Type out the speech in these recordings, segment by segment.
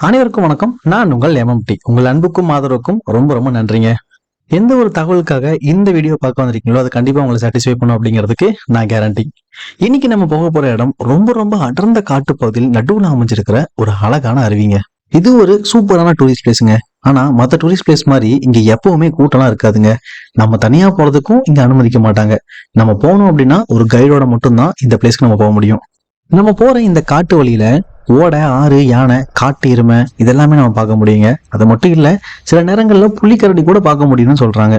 அனைவருக்கும் வணக்கம். நான் உங்கள் எம்எம்டி. உங்கள் அன்புக்கும் ஆதரவுக்கும் ரொம்ப ரொம்ப நன்றிங்க. எந்த ஒரு தகவலுக்காக இந்த வீடியோ பார்க்க வந்திருக்கீங்களோ அது கண்டிப்பா உங்களை சாட்டிஸ்ஃபை பண்ணும் அப்படிங்கிறதுக்கு நான் கேரண்டி. இன்னைக்கு நம்ம போக போற இடம் ரொம்ப ரொம்ப அடர்ந்த காட்டுப்பகுதியில் நடுவுல அமைஞ்சிருக்கிற ஒரு அழகான அருவிங்க. இது ஒரு சூப்பரான டூரிஸ்ட் பிளேஸுங்க. ஆனா மத்த டூரிஸ்ட் பிளேஸ் மாதிரி இங்க எப்பவுமே கூட்டம்லாம் இருக்காதுங்க. நம்ம தனியா போறதுக்கும் இங்க அனுமதிக்க மாட்டாங்க. நம்ம போனோம் அப்படின்னா ஒரு கைடோட மட்டும்தான் இந்த பிளேஸ்க்கு நம்ம போக முடியும். நம்ம போற இந்த காட்டு வழியில ஓடை, ஆறு, யானை, காட்டு எருமை இதெல்லாமே நம்ம பார்க்க முடியுங்க. அது மட்டும் இல்ல, சில நேரங்கள்ல புலிக்கரடி கூட பார்க்க முடியும்னு சொல்றாங்க.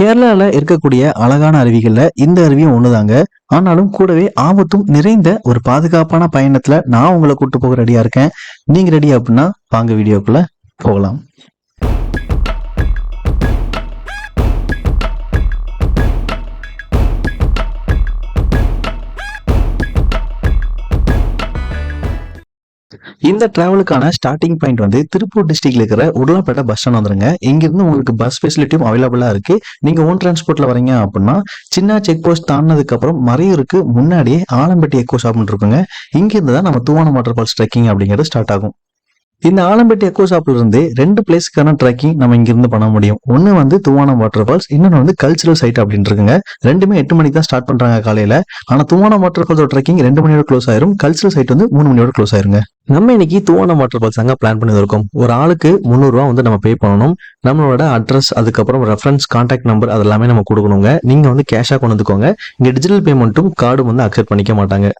கேரளால இருக்கக்கூடிய அழகான அருவிகள்ல இந்த அருவியும் ஒண்ணுதாங்க. ஆனாலும் கூடவே ஆபத்தும் நிறைந்த ஒரு பாதுகாப்பான பயணத்துல நான் உங்களை கூட்டு போக ரெடியா இருக்கேன். நீங்க ரெடி அப்படின்னா வாங்க வீடியோக்குள்ள போகலாம். இந்த டிராவலுக்கான ஸ்டார்டிங் பாயிண்ட் வந்து திருப்பூர் டிஸ்ட்ரிக்ட்ல இருக்கிற உருளாப்பேட்டை பஸ் ஸ்டாண்ட் வந்துருங்க. இங்கிருந்து உங்களுக்கு பஸ் ஃபெசிலிட்டியும் அவைலபிளா இருக்கு. நீங்க ஓன் டிரான்ஸ்போர்ட்ல வரீங்க அப்படின்னா சின்ன செக் போஸ்ட் தாண்டினதுக்கு அப்புறம் மறையூருக்கு முன்னாடியே ஆலம்பட்டி எக்கோ ஷாப்னு இருக்குங்க. இங்கிருந்து தான் நம்ம தூவான வாட்டர் ஃபால்ஸ் ட்ரெக்கிங் அப்படிங்கிறது ஸ்டார்ட் ஆகும். இந்த ஆலம்பட்டி எக்கோ ஷாப்ல இருந்து 2 பிளேஸ்க்கான ட்ரெக்கிங் நம்ம இங்க இருந்து பண்ண முடியும். ஒன்னு வந்து தூவானம் வாட்டர் ஃபால்ஸ், இன்னொன்னு வந்து கல்ச்சுரல் சைட் அப்படின்னு இருக்குங்க. ரெண்டுமே 8 மணிக்கு தான் ஸ்டார்ட் பண்றாங்க காலையில. ஆனா தூவானம் வாட்டர் ஃபால்ஸோட ட்ரெக்கிங் 2 மணியோட க்ளோஸ் ஆயிரும். கல்ச்சுரல் சைட் வந்து 3 மணியோட க்ளோஸ் ஆயிருங்க. நம்ம இன்னைக்கு தூவானம் வாட்டர் ஃபால்ஸ் அங்க பிளான் பண்ணி இருக்கோம். ஒரு ஆளுக்கு 300 ரூபா வந்து நம்ம பே பண்ணணும். நம்மளோட அட்ரஸ், அதுக்கப்புறம் ரெஃபரன்ஸ், கான்டாக்ட் நம்பர் அதெல்லாமே நம்ம கொடுக்கணுங்க. நீங்க வந்து கேஷா கொண்டு வந்துக்கோங்க. இங்க டிஜிட்டல் பேமெண்ட்டும் கார்டும் வந்து அக்செப்ட் பண்ணிக்க மாட்டாங்க.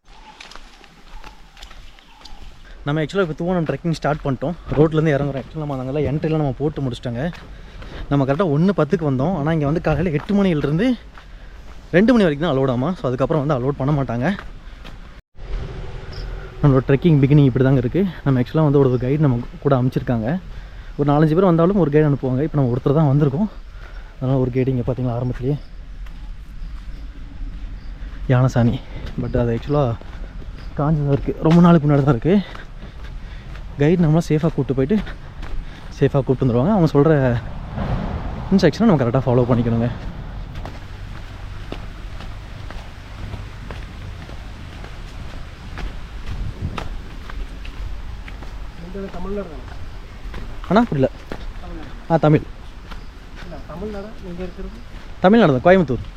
நம்ம ஆக்சுவலாக இப்போ தூவானம் ட்ரெக்கிங் ஸ்டார்ட் பண்ணிட்டோம். ரோட்லேருந்து இறங்குறோம். ஆக்சுவலாக நம்ம அங்கெல்லாம் என்ட்ரிலாம் நம்ம போட்டு முடிச்சிட்டாங்க. நம்ம கரெக்டாக 1:10 வந்தோம். ஆனால் இங்கே வந்து காலையில் 8 மணிலேருந்து 2 மணி வரைக்கும் தான் அலோடாமா. ஸோ அதுக்கப்புறம் வந்து அலோட் பண்ண மாட்டாங்க. நம்மளோட ட்ரெக்கிங் பிகினிங் இப்படி தாங்க இருக்குது. நம்ம ஆக்சுவலாக வந்து ஒரு கைடு நம்ம கூட அமைச்சிருக்காங்க. ஒரு 4-5 பேர் வந்தாலும் ஒரு கைடு அனுப்புவாங்க. இப்போ நம்ம ஒருத்தர் தான் வந்திருக்கோம். அதனால் ஒரு கைடு இங்கே பார்த்தீங்களா ஆரம்பத்துலேயே யானைசாணி. பட் அது ஆக்சுவலாக காஞ்சதாக இருக்குது. ரொம்ப நாளுக்கு முன்னாடி தான் இருக்குது. கைடு நம்மளாம் சேஃபாக கூப்பிட்டு போயிட்டு சேஃபாக கூப்பிட்டு வந்துடுவாங்க. அவங்க சொல்கிற இன்ஸ்ட்ரக்ஷனை நம்ம கரெக்டாக ஃபாலோ பண்ணிக்கணுங்க. அண்ணா புரியல. தமிழ் தமிழ்நாடு தான், கோயம்புத்தூர்.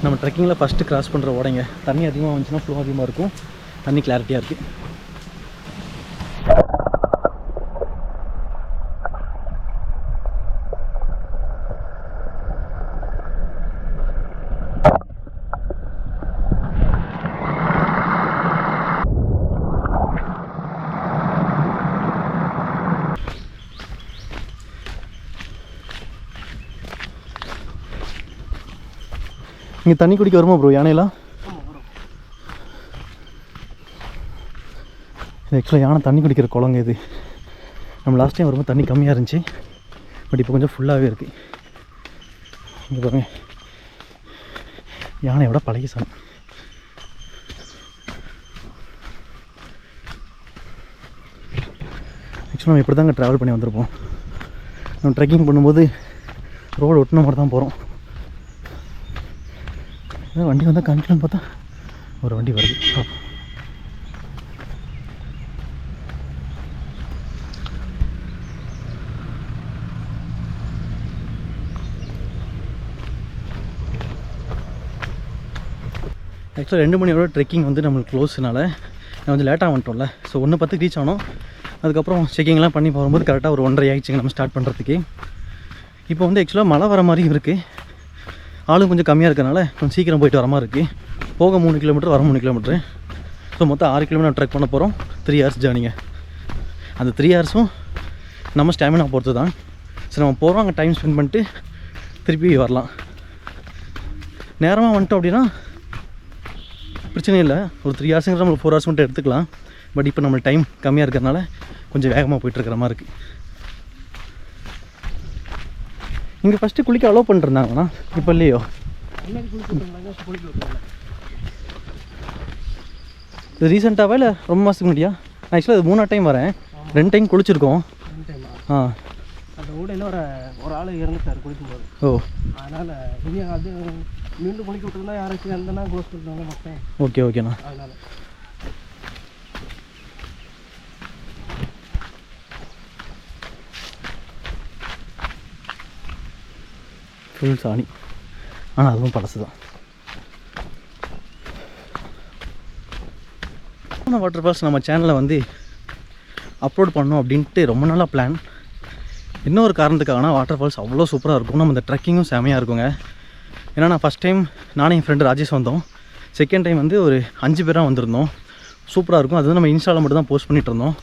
நம்ம ட்ரெக்கிங்கில் ஃபஸ்ட்டு கிராஸ் பண்ணுற ஓடைங்க. தண்ணி அதிகமாக வந்துச்சுன்னா ஃப்ளோ அதிகமாக இருக்கும். தண்ணி கிளாரிட்டியாக இருக்குது. இங்கே தண்ணி குடிக்க வருமா ப்ரோ யானையெல்லாம்? இது ஆக்சுவலாக யானை தண்ணி குடிக்கிற குளங்க இது. நம்ம லாஸ்ட் டைம் வரும்போது தண்ணி கம்மியாக இருந்துச்சு. பட் இப்போ கொஞ்சம் ஃபுல்லாகவே இருக்குது. இங்கே பாருங்க, யானையோட பழைய சாணம். ஆக்சுவலாக நம்ம இப்படி தாங்க ட்ராவல் பண்ணி வந்திருப்போம். நம்ம ட்ரெக்கிங் பண்ணும்போது ரோடு ஒட்டின மாதிரி தான் போகிறோம். வண்டி வந்தால் காமிக்கலான்னு பார்த்தா ஒரு வண்டி வருது. ஆக்சுவலாக 2 மணியோட ட்ரெக்கிங் வந்து நம்மளுக்கு க்ளோஸ்னால நான் கொஞ்சம் லேட்டாக வந்துட்டோம்ல. ஸோ 1:10 ரீச் ஆனோம். அதுக்கப்புறம் செக்கிங்லாம் பண்ணி போகும்போது கரெக்டாக ஒரு 1:30 ஆகிடுச்சிங்க நம்ம ஸ்டார்ட் பண்ணுறதுக்கு. இப்போ வந்து ஆக்சுவலாக மழை வர மாதிரியும் இருக்குது. ஆளும் கொஞ்சம் கம்மியாக இருக்கிறனால கொஞ்சம் சீக்கிரம் போயிட்டு வர மாதிரி இருக்குது. போக 3 கிலோமீட்டர், வர 3 கிலோமீட்டரு. ஸோ மொத்தம் 6 கிலோமீட்டர் ட்ரெக் பண்ண போகிறோம். 3 ஹவர்ஸ் ஜேர்னிங்க. அந்த 3 ஹவர்ஸும் நம்ம ஸ்டாமினா பொறுத்து தான். சரி நம்ம போகிறோம், அங்கே டைம் ஸ்பெண்ட் பண்ணிட்டு திருப்பி வரலாம். நேரமாக வந்துட்டோம் அப்படின்னா பிரச்சனை இல்லை. ஒரு 3 ஹவர்ஸுங்கிற நம்மளுக்கு 4 ஹவர்ஸ் மட்டும் எடுத்துக்கலாம். பட் இப்போ நம்ம டைம் கம்மியாக இருக்கிறதுனால கொஞ்சம் வேகமாக போயிட்டுருக்கிற மாதிரி இருக்குது. இங்கே ஃபஸ்ட்டு குளிக்க அலோவ் பண்ணிருந்தாங்கண்ணா, இப்போ இல்லையோ? இது ரீசெண்டாகவா இல்லை ரொம்ப மாதத்துக்கு முன்னாடியா? ஆக்சுவலாக அது 3 டைம் வரேன், 2 டைம் குளிச்சிருக்கோம். ஆ, அந்த ஊடையில் ஒரு ஆள் இறந்துட்டார் குளிக்கும்போது. ஓ, அதனால் இனி அது மீண்டும் குளிக்க விட்டுருந்தா யாராச்சும் இருந்தனா க்ளோஸ் பண்ணிடுவாங்க மக்கள். ஓகே ஓகேண்ணா. அதனால் ஃபுல் சாணி, ஆனால் அதுவும் பழசு தான். வாட்டர் ஃபால்ஸ் நம்ம சேனலில் வந்து அப்லோட் பண்ணோம் அப்படின்ட்டு ரொம்ப நாளாக பிளான். இன்னொரு காரணத்துக்காகனா வாட்டர் ஃபால்ஸ் அவ்வளோ சூப்பராக இருக்கும், நம்ம இந்த ட்ரெக்கிங்கும் செமையாக இருக்குங்க. ஏன்னா நான் ஃபஸ்ட் டைம் நானும் என் ஃப்ரெண்டு ராஜேஷ் வந்தோம், செகண்ட் டைம் வந்து ஒரு 5 பேராக வந்திருந்தோம். சூப்பராக இருக்கும். அது வந்து நம்ம இன்ஸ்டாவில் மட்டும் தான் போஸ்ட் பண்ணிகிட்டு இருந்தோம்.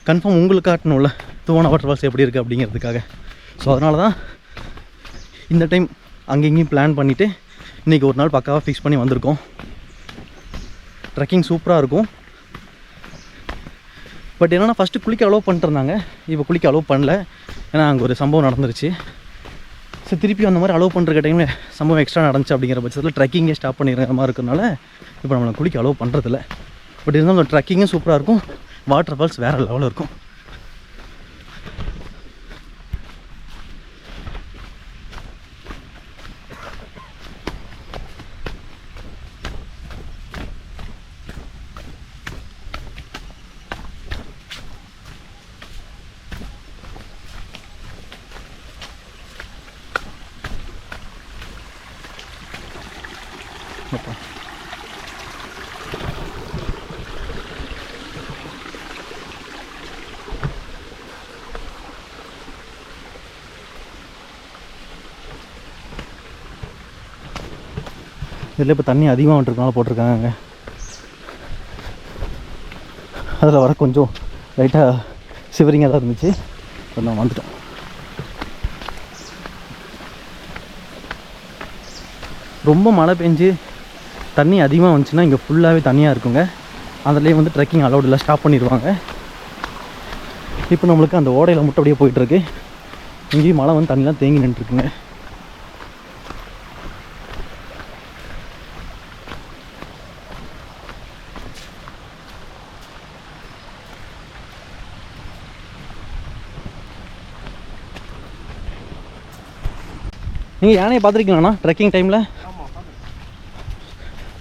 கன்ஃபார்ம் உங்களுக்கு காட்டணும்ல தூவானா வாட்டர் ஃபால்ஸ் எப்படி இருக்குது அப்படிங்கிறதுக்காக. ஸோ அதனால தான் இந்த டைம் அங்கே இங்கேயும் பிளான் பண்ணிவிட்டு இன்றைக்கி ஒரு நாள் பக்காவாக ஃபிக்ஸ் பண்ணி வந்திருக்கோம். ட்ரெக்கிங் சூப்பராக இருக்கும். பட் என்னென்னா ஃபஸ்ட்டு குளிக்க அலோவ் பண்ணிட்டுருந்தாங்க, இப்போ குளிக்க அலோவ் பண்ணல. ஏன்னா அங்கே ஒரு சம்பவம் நடந்துருச்சு. ஸோ திருப்பி அந்த மாதிரி அலோவ் பண்ணுற டைமில் சம்பவம் எக்ஸ்ட்ரா நடந்துச்சு அப்படிங்கிற பட்சத்தில் ட்ரெக்கிங்கே ஸ்டாப் பண்ணிடுற மாதிரி இருக்கிறனால இப்போ நம்மளை குளிக்க அலோவ் பண்ணுறதில்ல. பட் இருந்தாலும் ட்ரெக்கிங்கும் சூப்பராக இருக்கும், வாட்டர் ஃபால்ஸ் வேறு லெவலில் இருக்கும். இதில் இப்போ தண்ணி அதிகமாக வந்துருக்கனால போட்டிருக்காங்க. அதில் வர கொஞ்சம் லைட்டாக சிவரிங்காக தான் இருந்துச்சு. இப்போ நான் வந்துட்டோம். ரொம்ப மழை பெஞ்சு தண்ணி அதிகமாக வந்துச்சுன்னா இங்கே ஃபுல்லாகவே தண்ணியாக இருக்குங்க. அதுலேயே வந்து ட்ரெக்கிங் அலௌட் இல்லை, ஸ்டாப் பண்ணிடுவாங்க. இப்போ நம்மளுக்கு அந்த ஓடையில் மட்டும் அப்படியே போயிட்டுருக்கு. இங்கேயும் மழை வந்து தண்ணிலாம் தேங்கி நின்றுருக்குங்க. நீங்கள் யானையை பார்த்துருக்கீங்களாண்ணா ட்ரெக்கிங் டைமில்?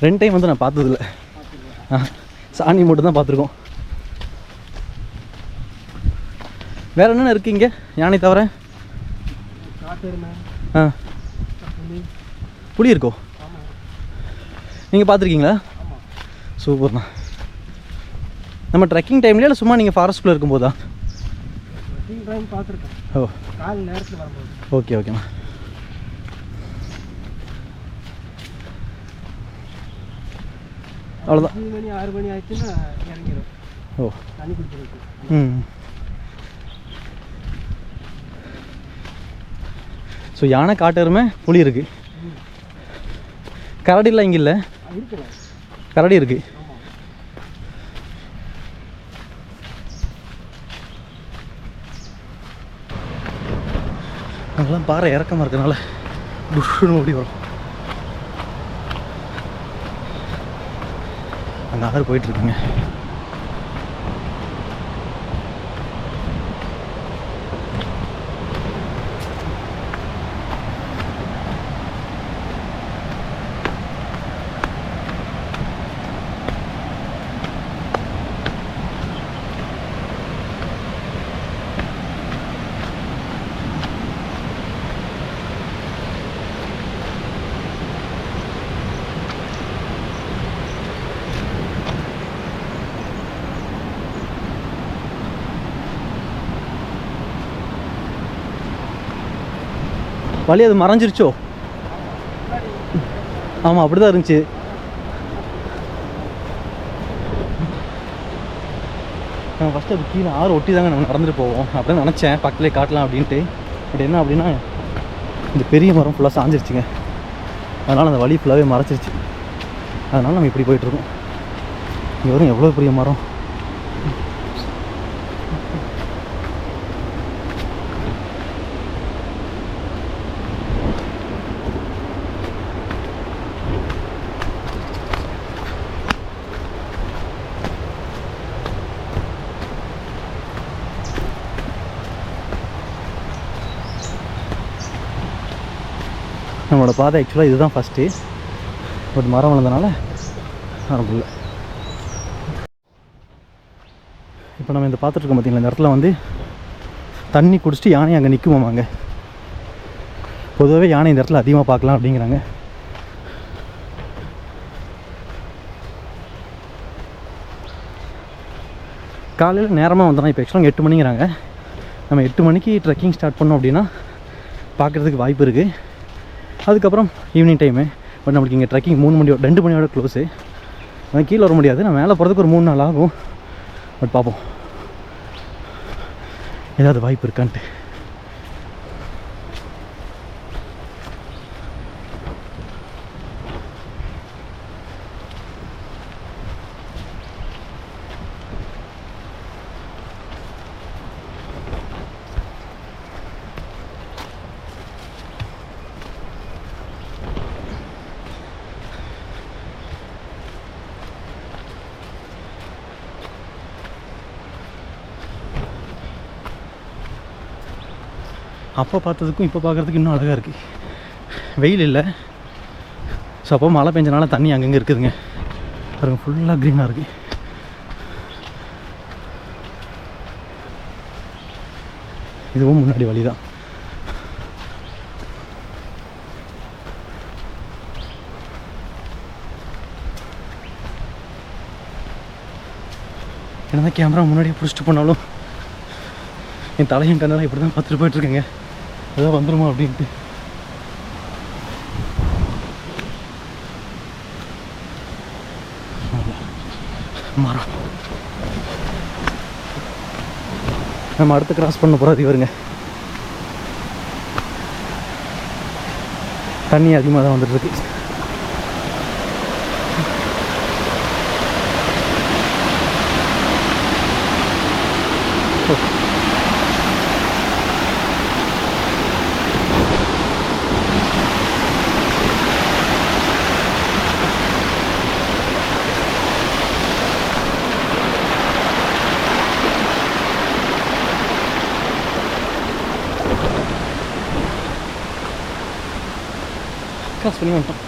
2 டைம் வந்து நான் பார்த்ததில்ல. சாணி மட்டும் தான் பார்த்துருக்கோம். வேறு என்னென்ன இருக்குது இங்கே யானை தவிர? ஆ, புலி இருக்கோ? நீங்கள் பார்த்துருக்கீங்களா? சூப்பர்ண்ணா. நம்ம ட்ரெக்கிங் டைம்லேயே இல்லை சும்மா நீங்கள் ஃபாரஸ்ட்குள்ளே இருக்கும்போதா? பார்த்துருக்கேன். ஓ, காலை நேரத்தில் வரும்போது. ஓகே ஓகேண்ணா. அவ்வளோதான். 5 மணி 6 மணி ஆயிடுச்சுன்னா இறங்கிடும். ஓ, தண்ணி குடிச்சிருக்கு. ம். ஸோ யானை, காட்டு எருமை, புலி இருக்குது. கரடிலாம் இங்கே இல்லை? இருக்குல்ல, கரடி இருக்குது. அதெல்லாம் பாறை இறக்கமாக இருக்கனால புஷ்ஷுன்னு ஓடி வரும். அங்கே ஆறு போயிட்டுருக்குங்க. வழி அது மறைஞ்சிருச்சோ? ஆமாம், அப்படி தான் இருந்துச்சு. நான் ஃபஸ்ட்டு அது கீழே ஆறு ஒட்டி தாங்க நம்ம நடந்துட்டு போவோம் அப்படின்னு நினச்சேன், பக்கத்துலேயே காட்டலாம் அப்படின்ட்டு. பட் என்ன அப்படின்னா இந்த பெரிய மரம் ஃபுல்லாக சாஞ்சிருச்சுங்க. அதனால் அந்த வழி ஃபுல்லாகவே மறைச்சிருச்சு. அதனால் நம்ம இப்படி போயிட்டுருக்கோம். இங்கே வரும் எவ்வளோ பெரிய மரம். நம்மளோட பாதை ஆக்சுவலாக இதுதான் ஃபஸ்ட்டு, பட் மரம் வளர்ந்தனால ஆரம்பில்ல. இப்போ நம்ம இந்த பார்த்துட்ருக்கோம் பார்த்தீங்களா, இந்த இடத்துல வந்து தண்ணி குடிச்சிட்டு யானை அங்கே நிற்குமாங்க. பொதுவாகவே யானை இந்த இடத்துல அதிகமாக பார்க்கலாம் அப்படிங்கிறாங்க. காலையில் நேரமாக வந்தோம்னா, இப்போ ஆக்சுவலாக 8 மணிங்கிறாங்க. நம்ம 8 மணிக்கு ட்ரெக்கிங் ஸ்டார்ட் பண்ணோம் அப்படின்னா பார்க்குறதுக்கு வாய்ப்பு இருக்குது. அதுக்கப்புறம் ஈவினிங் டைமு. பட் நம்மளுக்கு இங்கே ட்ரெக்கிங் 2 மணியோட க்ளோஸு. அதான் கீழே வர முடியாது. நான் மேலே போகிறதுக்கு ஒரு 3 நாள் ஆகும். பட் பார்ப்போம் ஏதாவது வாய்ப்பு இருக்கான்ட்டு. அப்போ பார்த்ததுக்கும் இப்போ பார்க்குறதுக்கு இன்னும் அழகாக இருக்குது. வெயில் இல்லை. ஸோ அப்போ மழை பெஞ்சனால தண்ணி அங்கங்கே இருக்குதுங்க. பாருங்க, ஃபுல்லாக க்ரீனாக இருக்குது. இதுவும் முன்னாடி வழி தான். என்ன கேமரா முன்னாடியே பிடிச்சிட்டு போனாலும் என் தலையும் கண்ணெல்லாம் இப்படி தான் பார்த்துட்டு போயிட்டுருக்கேங்க. ஏதாவது வந்துடுமா அப்படின்ட்டு. மரம் நம்ம அடுத்து கிராஸ் பண்ண போகிறோம். அது வருங்க, தண்ணி அதிகமாக தான் வந்துட்டுருக்கு. கிராஸ் பண்ணி வந்துட்டோம்.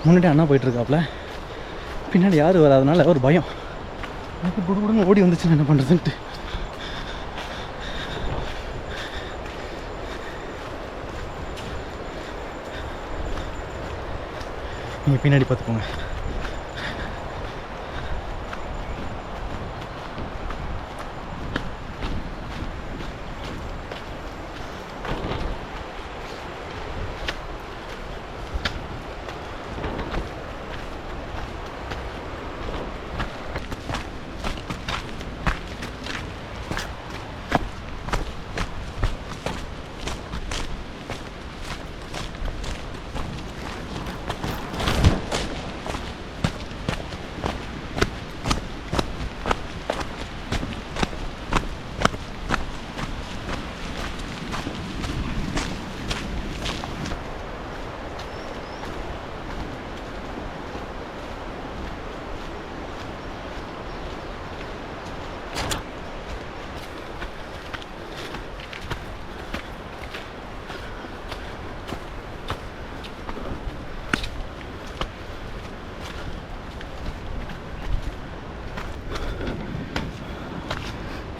முன்னாடி அண்ணா போயிட்டுருக்காப்புல, பின்னாடி யாரும் வராதனால ஒரு பயம். எனக்கு குடுகுடுன்னு ஓடி வந்துச்சுன்னு என்ன பண்ணுறதுன்ட்டு. நீங்கள் பின்னாடி பார்த்துக்கோங்க.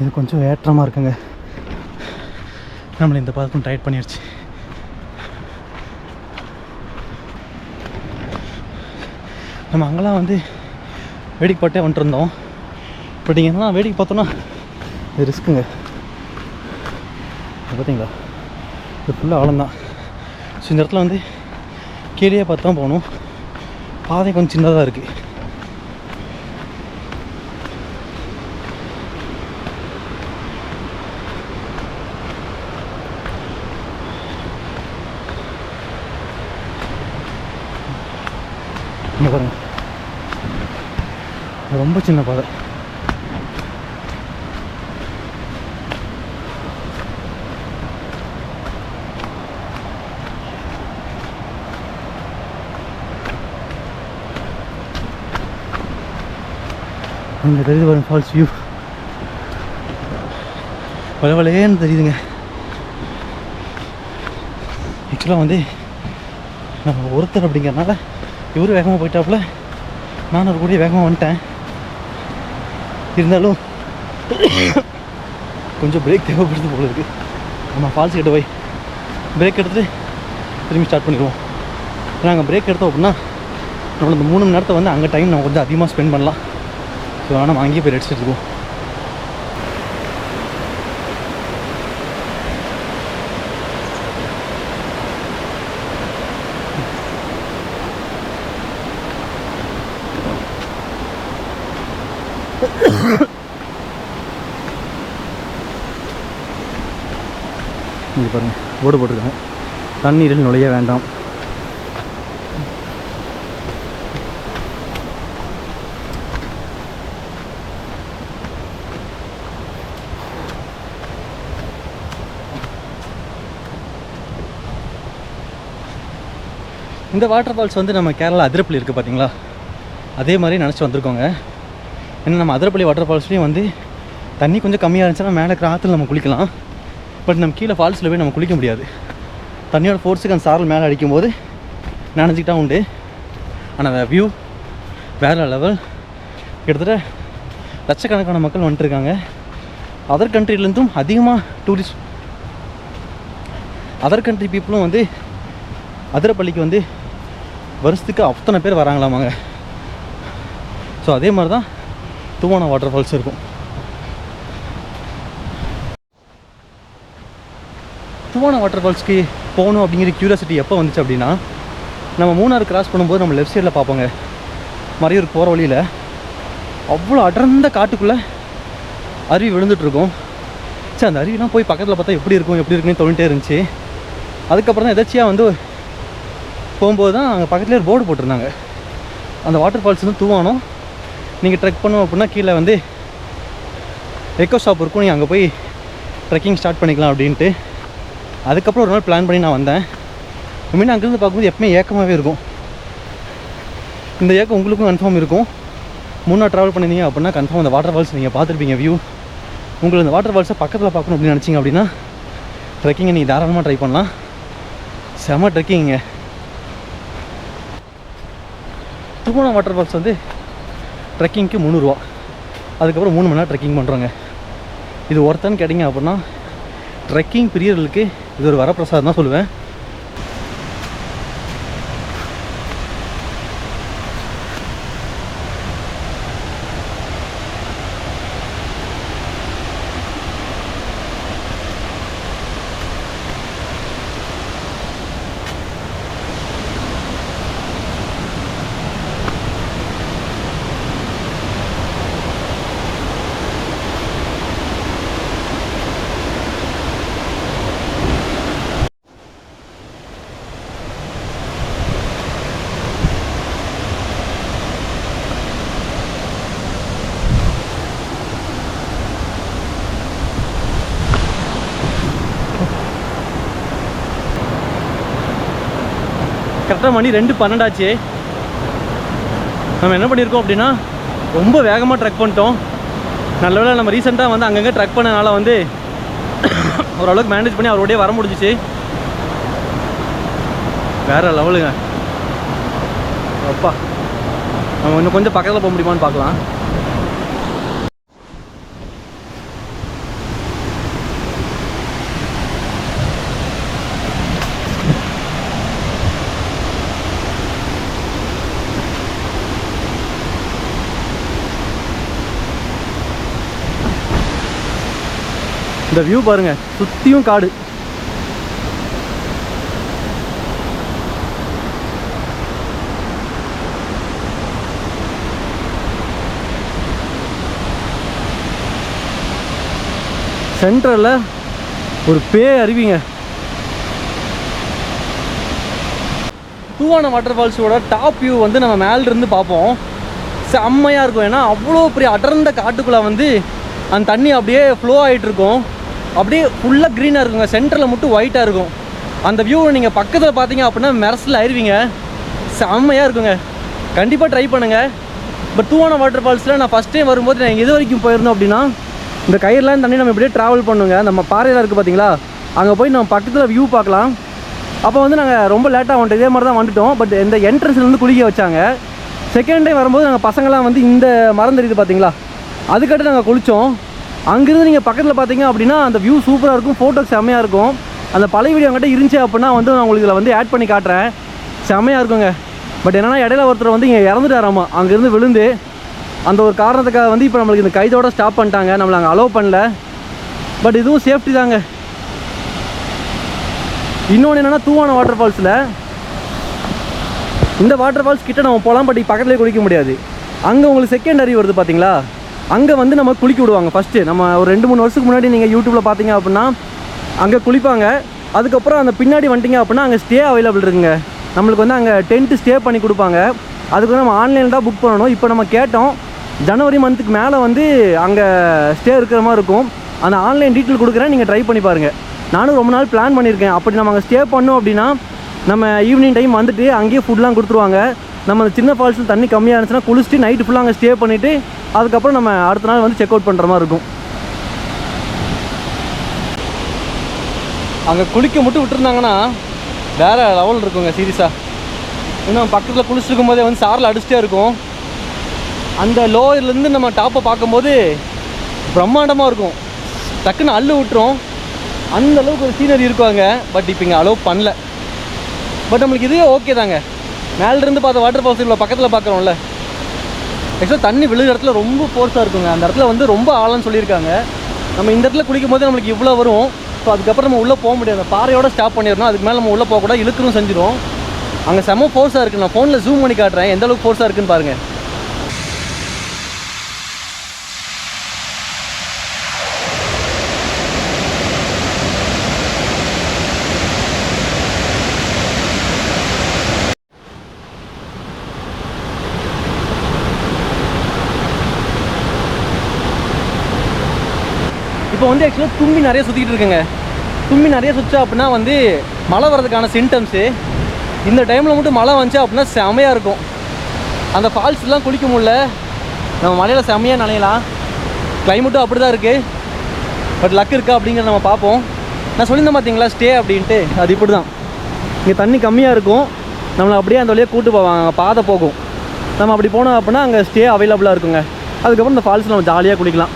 இது கொஞ்சம் ஏற்றமாக இருக்குங்க. நம்மளை இந்த பதக்கம் டைட் பண்ணிடுச்சு. நம்ம அங்கெல்லாம் வந்து வேடிக்கை பார்த்தே வந்துட்டுருந்தோம். பட் இங்கே என்ன வேடிக்கை பார்த்தோன்னா இது ரிஸ்க்குங்க. பார்த்தீங்களா, இது ஃபுல்லாக ஆழம்தான். ஸோ இந்த இடத்துல வந்து கீழே பார்த்து தான் போகணும். பாதை கொஞ்சம் சின்னதாக இருக்குது. இங்கே பாருங்க, ரொம்ப சின்ன பாதை. இங்கே தெரியுது பாருங்க ஃபால்ஸ் வியூ. வளவலையேன்னு தெரியுதுங்க. ஆக்சுவலாக வந்து நம்ம ஒருத்தர் அப்படிங்கிறனால இவரு வேகமாக போயிட்டாப்புல, நான் ஒரு கூடிய வேகமாக வந்துட்டேன். இருந்தாலும் கொஞ்சம் பிரேக் தேவைப்படுது போல இருக்குது. நம்ம ஃபால்ஸ் கிட்ட போய் பிரேக் எடுத்துகிட்டு திரும்பி ஸ்டார்ட் பண்ணிடுவோம். நாங்கள் பிரேக் எடுத்தோம் அப்படின்னா நம்மள இந்த 3 மணி நேரத்தை வந்து அங்கே டைம் நம்ம கொஞ்சம் அதிகமாக ஸ்பெண்ட் பண்ணலாம். ஸோ ஆனால் நம்ம அங்கேயே போய் ரெஸ்ட் எடுத்துக்குவோம். இங்கே பாருங்கள், போர்டு போட்டிருக்காங்க, தண்ணீரில் நுழைய வேண்டாம். இந்த வாட்டர் ஃபால்ஸ் வந்து நம்ம கேரளா அதிரப்பள்ளி இருக்குது பார்த்தீங்களா, அதே மாதிரி நினச்சி வந்திருக்கோங்க. ஏன்னா நம்ம அதிரப்பள்ளி வாட்டர் ஃபால்ஸ்லேயும் வந்து தண்ணி கொஞ்சம் கம்மியாக இருந்துச்சுன்னா மேலே இருக்கிற ஆற்றுல நம்ம குளிக்கலாம். பட் நம்ம கீழே ஃபால்ஸில் போய் நம்ம குளிக்க முடியாது. தண்ணியோட ஃபோர்ஸுக்கு அந்த சாரல் மேலே அடிக்கும்போது நினச்சிக்கிட்டா உண்டு. ஆனால் அந்த வியூ வேறு லெவல். கிட்டத்தட்ட லட்சக்கணக்கான மக்கள் வந்துட்டுருக்காங்க. அதர் கண்ட்ரிலேருந்தும் அதிகமாக அதர் கண்ட்ரி பீப்புளும் வந்து அதிரப்பள்ளிக்கு வந்து வருஷத்துக்கு அத்தனை பேர் வராங்களாமாங்க. ஸோ அதே மாதிரி தான் தூவானா வாட்டர் ஃபால்ஸ் இருக்கும். தூவானா வாட்டர் ஃபால்ஸ்க்கு போகணும் அப்படிங்கிற க்யூரியாசிட்டி எப்போ வந்துச்சு அப்படின்னா, நம்ம மூணாறு கிராஸ் பண்ணும்போது நம்ம லெஃப்ட் சைடில் பார்ப்போங்க, மறையூருக்கு போகிற வழியில் அவ்வளோ அடர்ந்த காட்டுக்குள்ளே அருவி விழுந்துட்டுருக்கோம். சரி, அந்த அருவிலாம் போய் பக்கத்தில் பார்த்தா எப்படி இருக்குன்னு தோணிட்டே இருந்துச்சு. அதுக்கப்புறம் தான் எதாச்சியாக வந்து போகும்போது தான் அங்கே பக்கத்துலேயே ஒரு போர்டு போட்டிருந்தாங்க, அந்த வாட்டர் ஃபால்ஸ் வந்து தூவானோம், நீங்கள் ட்ரெக் பண்ணோம் அப்படின்னா கீழே வந்து எக்கோ ஷாப் இருக்கும், நீங்கள் அங்கே போய் ட்ரெக்கிங் ஸ்டார்ட் பண்ணிக்கலாம் அப்படின்ட்டு. அதுக்கப்புறம் ஒரு நாள் பிளான் பண்ணி நான் வந்தேன். உண்மையிலே அங்கேருந்து பார்க்கும்போது எப்பவுமே ஏக்கமாகவே இருக்கும். இந்த ஏக்கம் உங்களுக்கும் கன்ஃபார்ம் இருக்கும். முன்னாடி ட்ராவல் பண்ணியிருந்தீங்க அப்படின்னா கன்ஃபார்ம் அந்த வாட்டர் ஃபால்ஸ் நீங்கள் பார்த்துருப்பீங்க வியூ. உங்களுக்கு இந்த வாட்டர் ஃபால்ஸை பக்கத்தில் பார்க்கணும் அப்படின்னு நினச்சிங்க அப்படின்னா ட்ரெக்கிங்கை நீங்கள் தாராளமாக ட்ரை பண்ணலாம். செம ட்ரெக்கிங்க. தூவானா வாட்டர் ஃபால்ஸ் வந்து ட்ரெக்கிங்க்கு 300 ரூபா. அதுக்கப்புறம் 3 மணி நேரம் ட்ரெக்கிங் பண்ணுறோங்க. இது ஒருத்தன்னு கேட்டிங்க அப்படின்னா ட்ரெக்கிங் பிரியர்களுக்கு இது ஒரு வரப்பிரசாதம் தான் சொல்லுவேன். கரெக்டாக மணி 2:12 ஆச்சு. நம்ம என்ன பண்ணியிருக்கோம் அப்படின்னா ரொம்ப வேகமாக ட்ரெக் பண்ணிட்டோம். நல்ல வேளை நம்ம ரீசெண்டாக வந்து அங்கங்கே ட்ரெக் பண்ணனால வந்து ஓரளவுக்கு மேனேஜ் பண்ணி அவரோடய வர முடிஞ்சிச்சு. வேறு லெவலுங்க. அப்பா, நம்ம இன்னும் கொஞ்சம் பக்கத்தில் போக முடியுமான்னு பார்க்கலாம். இந்த வியூ பாருங்கள், சுற்றியும் காடு. சென்ட்ரலில் ஒரு அருவிங்க. தூவான வாட்டர் ஃபால்ஸோட டாப் வியூ வந்து நம்ம மேலிருந்து பார்ப்போம். செம்மையாக இருக்கும். ஏன்னா அவ்வளோ பெரிய அடர்ந்த காட்டுக்குள்ளே வந்து அந்த தண்ணி அப்படியே ஃப்ளோ ஆகிட்டு இருக்கும். அப்படியே ஃபுல்லாக க்ரீனாக இருக்குங்க. சென்டரில் மட்டும் ஒயிட்டாக இருக்கும். அந்த வியூவை நீங்கள் பக்கத்தில் பார்த்தீங்க அப்படின்னா மெரசில் ஆயிடுவீங்க. செம்மையாக இருக்குங்க. கண்டிப்பாக ட்ரை பண்ணுங்கள். பட் தூவான வாட்டர் ஃபால்ஸில் நான் ஃபஸ்ட் டைம் வரும்போது நான் எது வரைக்கும் போயிருந்தோம் அப்படின்னா, இந்த கயிறுலாம் தண்ணி நம்ம இப்படியே ட்ராவல் பண்ணுங்க. நம்ம பாறையில் இருக்குது பார்த்தீங்களா, அங்கே போய் நம்ம பக்கத்தில் வியூ பார்க்கலாம். அப்போ வந்து நாங்கள் ரொம்ப லேட்டாக வந்துட்டோம். இதே மாதிரி தான் வந்துட்டோம். பட் இந்த என்ட்ரன்ஸ்லேருந்து குளிக்க வச்சாங்க. செகண்ட் டைம் வரும்போது நாங்கள் பசங்களாம் வந்து இந்த மரம் தெரியுது பார்த்தீங்களா, அதுக்கடுத்து நாங்கள் குளித்தோம். அங்கேருந்து நீங்கள் பக்கத்தில் பார்த்தீங்க அப்படின்னா அந்த வியூ சூப்பராக இருக்கும். ஃபோட்டோக்கு செம்மையாக இருக்கும். அந்த பழைய வீடியோ அங்கிட்ட இருந்துச்சு அப்படின்னா வந்து நான் உங்களுக்கு இதில் வந்து ஆட் பண்ணி காட்டுறேன். செம்மையாக இருக்குங்க. பட் என்னென்னா இடையில ஒருத்தர் வந்து இங்கே இறந்துட்டாராமா, அங்கேருந்து விழுந்து. அந்த ஒரு காரணத்துக்காக வந்து இப்போ நம்மளுக்கு இந்த கைதோட ஸ்டாப் பண்ணிட்டாங்க. நம்மளை அங்கே அலோவ் பண்ணல. பட் இதுவும் சேஃப்டி தாங்க. இன்னொன்று என்னென்னா, தூவான வாட்டர் ஃபால்ஸில் இந்த வாட்டர் ஃபால்ஸ் கிட்ட நம்ம போகலாம். பட் பக்கத்துலேயே குளிக்க முடியாது. அங்கே உங்களுக்கு செகண்ட் அருவி வருது பார்த்தீங்களா, அங்கே வந்து நம்ம குளிக்க விடுவாங்க. ஃபஸ்ட்டு நம்ம ஒரு 2-3 வருஷத்துக்கு முன்னாடி நீங்கள் யூடியூப்பில் பார்த்தீங்க அப்படின்னா அங்கே குளிப்பாங்க. அதுக்கப்புறம் அந்த பின்னாடி வந்துட்டிங்க அப்படின்னா அங்கே ஸ்டே அவைலபிள் இருக்குங்க. நம்மளுக்கு வந்து அங்கே டென்ட்டு ஸ்டே பண்ணி கொடுப்பாங்க. அதுக்கு வந்து நம்ம ஆன்லைனில் தான் புக் பண்ணணும். இப்போ நம்ம கேட்டோம், ஜனவரி மந்த்துக்கு மேலே வந்து அங்கே ஸ்டே இருக்கிற மாதிரி இருக்கும். அந்த ஆன்லைன் டீட்டெயில் கொடுக்குறேன், நீங்கள் ட்ரை பண்ணி பாருங்கள். நானும் ரொம்ப நாள் பிளான் பண்ணியிருக்கேன். அப்படி நம்ம அங்கே ஸ்டே பண்ணோம் அப்படின்னா நம்ம ஈவினிங் டைம் வந்துட்டு அங்கேயே ஃபுட்லாம் கொடுத்துருவாங்க. நம்ம அந்த சின்ன ஃபால்ஸில் தண்ணி கம்மியாக இருந்துச்சுன்னா குளிச்சுட்டு நைட்டு ஃபுல்லாக அங்கே ஸ்டே பண்ணிவிட்டு அதுக்கப்புறம் நம்ம அடுத்த நாள் வந்து செக் அவுட் பண்ணுற மாதிரி இருக்கும். அங்கே குளிக்க மட்டும் விட்டுருந்தாங்கன்னா வேறு லெவல் இருக்குங்க சீரியஸாக. இன்னும் பக்கத்தில் குளிச்சுருக்கும் போதே வந்து சாரில் அடிச்சிட்டே இருக்கும். அந்த லோயர்லேருந்து நம்ம டாப்பை பார்க்கும்போது பிரம்மாண்டமாக இருக்கும். டக்குன்னு அள்ளு விட்டுரும். அந்தளவுக்கு ஒரு சீனரி இருக்குவாங்க. பட் இப்போ இங்கே அலோவ் பண்ணல. பட் நம்மளுக்கு இதுவே ஓகே தாங்க. மேலேருந்து பார்த்த வாட்டர் ஃபால்ஸ் இவ்வளோ பக்கத்தில் பார்க்குறோம்ல, ஆக்சுவலாக தண்ணி விழுகிற இடத்துல ரொம்ப ஃபோர்ஸாக இருக்குங்க. அந்த இடத்துல வந்து ரொம்ப ஆழம்னு சொல்லியிருக்காங்க. நம்ம இந்த இடத்துல குளிக்கும் போது நம்மளுக்கு இவ்வளோ வரும். ஸோ அதுக்கப்புறம் நம்ம உள்ளே போக முடியாது. அந்த பாறையோட ஸ்டாப் பண்ணிடணும். அதுக்கு மேலே நம்ம உள்ளே போகக்கூடாது, இழுக்கணும் செஞ்சிடும். அங்கே செம்ம ஃபோர்ஸாக இருக்குது. நான் ஃபோனில் ஜூம் பண்ணி காட்டுறேன் எந்த அளவுக்கு ஃபோர்ஸாக இருக்குன்னு பாருங்கள். இப்போ வந்து ஆக்சுவலாக தும்பி நிறைய சுற்றிக்கிட்டு இருக்குங்க. தும்பி நிறைய சுற்றா அப்படின்னா வந்து மழை வர்றதுக்கான சிம்டம்ஸு. இந்த டைமில் மட்டும் மழை வந்துச்சு அப்படின்னா செமையாக இருக்கும். அந்த ஃபால்ஸ்லாம் குளிக்க முடியல. நம்ம மழையில் செமையாக நனையலாம். கிளைமேட்டும் அப்படி தான் இருக்குது. பட் லக் இருக்கா அப்படிங்கிறத நம்ம பார்ப்போம். நான் சொல்லியிருந்தேன் பார்த்தீங்களா ஸ்டே அப்படின்ட்டு, அது இப்படி தான். இங்கே தண்ணி கம்மியாக இருக்கும். நம்மளை அப்படியே அந்த வழியாக கூட்டு போவாங்க, பாதை போகும். நம்ம அப்படி போனோம் அப்படின்னா அங்கே ஸ்டே அவைலபிளாக இருக்குங்க. அதுக்கப்புறம் இந்த ஃபால்ஸில் நம்ம ஜாலியாக குளிக்கலாம்.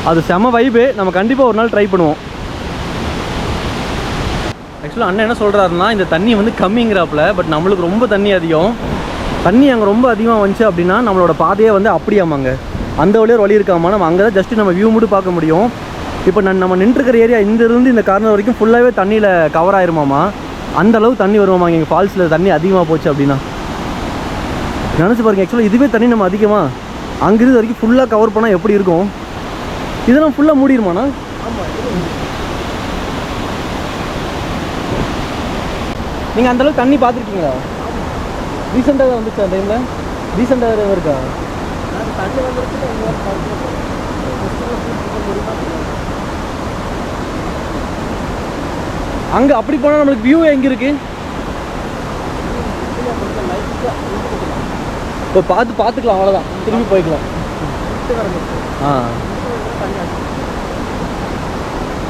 அது செம வைப்பு. நம்ம கண்டிப்பாக ஒரு நாள் ட்ரை பண்ணுவோம். ஆக்சுவலாக அண்ணன் என்ன சொல்கிறாருன்னா, இந்த தண்ணி வந்து கம்மிங்கிறாப்புல. பட் நம்மளுக்கு ரொம்ப தண்ணி அதிகம். தண்ணி அங்கே ரொம்ப அதிகமாக வந்துச்சு அப்படின்னா நம்மளோட பாதையே வந்து அப்படியாமாங்க. அந்த வழியாக வழி இருக்காமா, நம்ம அங்கே தான் ஜஸ்ட்டு நம்ம வியூ மட்டும் பார்க்க முடியும். இப்போ நம்ம நின்றுருக்கிற ஏரியா இருந்து இந்த கார்னர் வரைக்கும் ஃபுல்லாகவே தண்ணியில் கவர் ஆயிருமாமா. அந்தளவு தண்ணி வருவாங்க எங்கள் ஃபால்ஸில் தண்ணி அதிகமாக போச்சு அப்படின்னா. நினச்சி பாருங்கள், ஆக்சுவலாக இதுவே தண்ணி நம்ம அதிகமாக அங்கிருந்து வரைக்கும் ஃபுல்லாக கவர் பண்ணால் எப்படி இருக்கும். இதெல்லாம் ஃபுல்லாக மூடிடுமாண்ணா? ஆமாம். நீங்கள் அந்தளவுக்கு தண்ணி பார்த்துருக்கீங்களா? ரீசெண்டாக தான் வந்துச்சு அந்த டைமில். ரீசெண்டாக இருக்கா? தண்ணி வந்துருச்சு. அங்கே அப்படி போனால் நம்மளுக்கு வியூ எங்கே இருக்குது? இப்போ பார்த்துக்கலாம் அவ்வளோதான். திரும்பி போய்க்கலாம்.